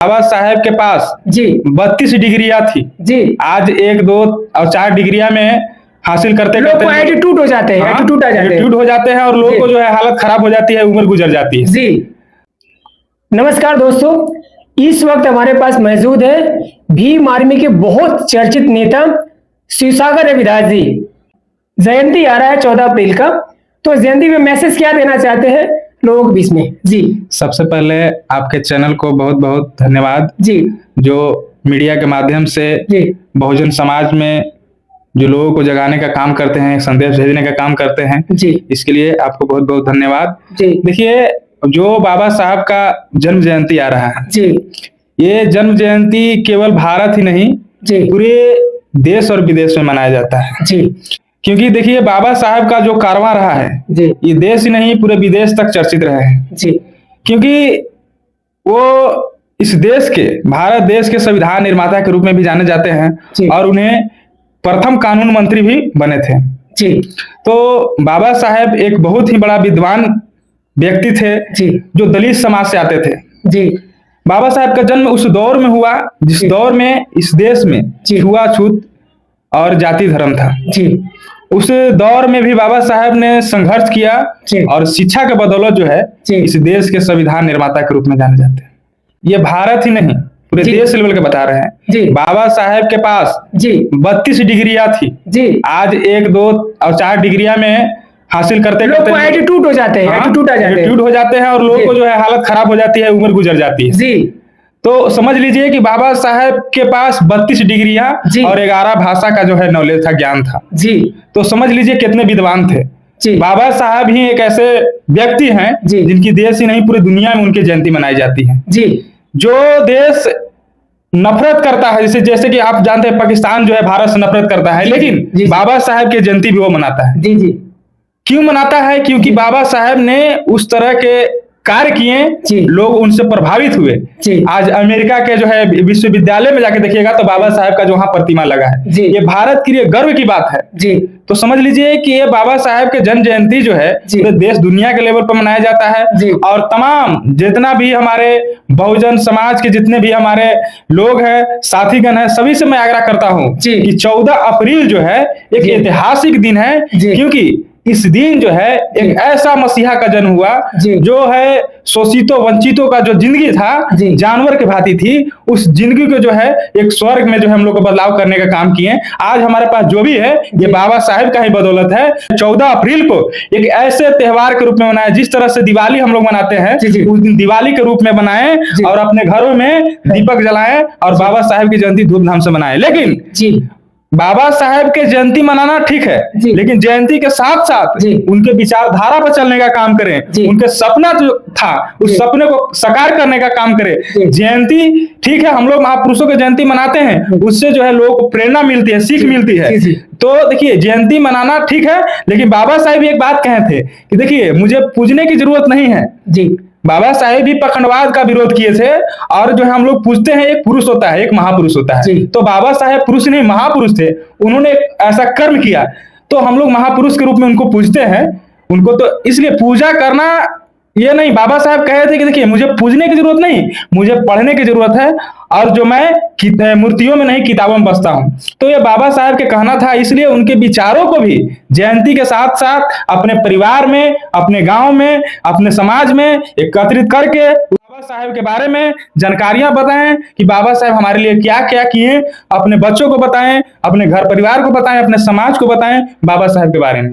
बाबा साहेब के पास जी 32 डिग्रियां थी जी। आज 1, 2 और 4 डिग्रियां में हासिल करते लोग करते को एटीट्यूड हो जाते हैं, एटीट्यूड आ जाते हैं। एटीट्यूड हो जाते हैं और लोगों को जो है हालत खराब हो जाती है, उम्र गुजर जाती है। जी नमस्कार दोस्तों, इस वक्त हमारे पास मौजूद है भीम आर्मी के बहुत चर्चित नेता शिवसागर रविदास जी। जयंती आ रहा है 14 अप्रैल का, तो जयंती में मैसेज क्या देना चाहते हैं लोगों के बीच में? जी सबसे पहले आपके चैनल को बहुत बहुत धन्यवाद जी, जो मीडिया के माध्यम से जी बहुजन समाज में जो लोगों को जगाने का काम करते हैं, संदेश भेजने का काम करते हैं, जी इसके लिए आपको बहुत बहुत धन्यवाद। जी देखिए, जो बाबा साहब का जन्म जयंती आ रहा है, जी ये जन्म जयंती केवल भारत ही नहीं जी पूरे देश और विदेश में मनाया जाता है। जी क्योंकि देखिए, बाबा साहब का जो कारवां रहा है जी ये देश ही नहीं पूरे विदेश तक चर्चित रहे हैं। जी क्योंकि वो इस देश के, भारत देश के संविधान निर्माता के रूप में भी जाने जाते हैं और उन्हें प्रथम कानून मंत्री भी बने थे। जी तो बाबा साहेब एक बहुत ही बड़ा विद्वान व्यक्ति थे जी जो दलित समाज से आते थे। जी बाबा साहब का जन्म उस दौर में हुआ जिस दौर में इस देश में छुआछूत और जाति धर्म था। जी उस दौर में भी बाबा साहब ने संघर्ष किया और शिक्षा के बदौलत जो है इस देश के संविधान निर्माता के रूप में जाने जाते हैं। ये भारत ही नहीं पूरे देश लेवल के बता रहे हैं। बाबा साहेब के पास 32 डिग्रियां थी आज 1, 2 और 4 डिग्रियां में हासिल करते करते एटीट्यूड हो जाते हैं, एटीट्यूड हो जाते हैं और लोगों को जो है हालत खराब हो जाती है, उम्र गुजर जाती है। जी तो समझ लीजिए कि बाबा साहेब के पास 32 डिग्रियां और 11 भाषा का जो है नॉलेज था, ज्ञान था। जी तो समझ लीजिए कितने विद्वान थे। बाबा साहब ही एक ऐसे व्यक्ति हैं जिनकी देश ही नहीं पूरी दुनिया में उनकी जयंती मनाई जाती है। जी जो देश नफरत करता है, जैसे कि आप जानते हैं पाकिस्तान जो है भारत से नफरत करता है, लेकिन बाबा साहब की जयंती भी वो मनाता है। जी जी क्यों मनाता है? क्योंकि बाबा साहब ने उस तरह के कार्य किए, लोग उनसे प्रभावित हुए। आज अमेरिका के जो है विश्वविद्यालय में जाके देखिएगा तो बाबा साहब का जो वहां प्रतिमा लगा है। ये भारत के लिए गर्व की बात है। तो समझ लीजिए कि ये बाबा साहब के जन्म जयंती जो है पूरे देश दुनिया के लेवल पर मनाया जाता है। और तमाम जितना भी हमारे बहुजन समाज के जितने भी हमारे लोग हैं, साथीगण हैं, सभी से मैं आग्रह करता हूँ कि 14 अप्रैल जो है एक ऐतिहासिक दिन है। क्योंकि इस दिन जो है एक ऐसा मसीहा का जन्म हुआ जो है शोषितों वंचितों का जो जिंदगी था, जानवर के भांति थी, उस जिंदगी को जो है एक स्वर्ग में जो है हम लोग को बदलाव करने का काम किए। आज हमारे पास जो भी है ये बाबा साहेब का ही बदौलत है। 14 अप्रैल को एक ऐसे त्योहार के रूप में मनाएं, जिस तरह से दिवाली हम लोग मनाते हैं उस दिन दिवाली के रूप में बनाएं और अपने घरों में दीपक जलाएं और बाबा साहेब की जयंती धूमधाम से मनाएं। लेकिन बाबा साहेब के जयंती मनाना ठीक है, लेकिन जयंती के साथ साथ उनके विचारधारा पर चलने का काम करें। उनके सपना जो था उस सपने को साकार करने का काम करें। जयंती ठीक है, हम लोग महापुरुषों की जयंती मनाते हैं, उससे जो है लोगों को प्रेरणा मिलती है, सीख मिलती है। तो देखिए, जयंती मनाना ठीक है, लेकिन बाबा साहेब एक बात कहे थे कि देखिए मुझे पूजने की जरूरत नहीं है। बाबा साहेब भी पखंडवाद का विरोध किए थे और जो है हम लोग पूछते हैं एक पुरुष होता है, एक महापुरुष होता है। तो बाबा साहेब पुरुष नहीं महापुरुष थे, उन्होंने ऐसा कर्म किया तो हम लोग महापुरुष के रूप में उनको पूजते हैं। उनको तो इसलिए पूजा करना ये नहीं, बाबा साहब कहे थे कि देखिए मुझे पूजने की जरूरत नहीं, मुझे पढ़ने की जरूरत है और जो मैं मूर्तियों में नहीं किताबों में बसता हूं। तो ये बाबा साहब के कहना था, इसलिए उनके विचारों को भी जयंती के साथ साथ अपने परिवार में, अपने गांव में, अपने समाज में एकत्रित करके बाबा साहब के बारे में जानकारियां बताएं कि बाबा साहब हमारे लिए क्या क्या किए। अपने बच्चों को बताएं, अपने घर परिवार को बताएं, अपने समाज को बताएं बाबा साहब के बारे में।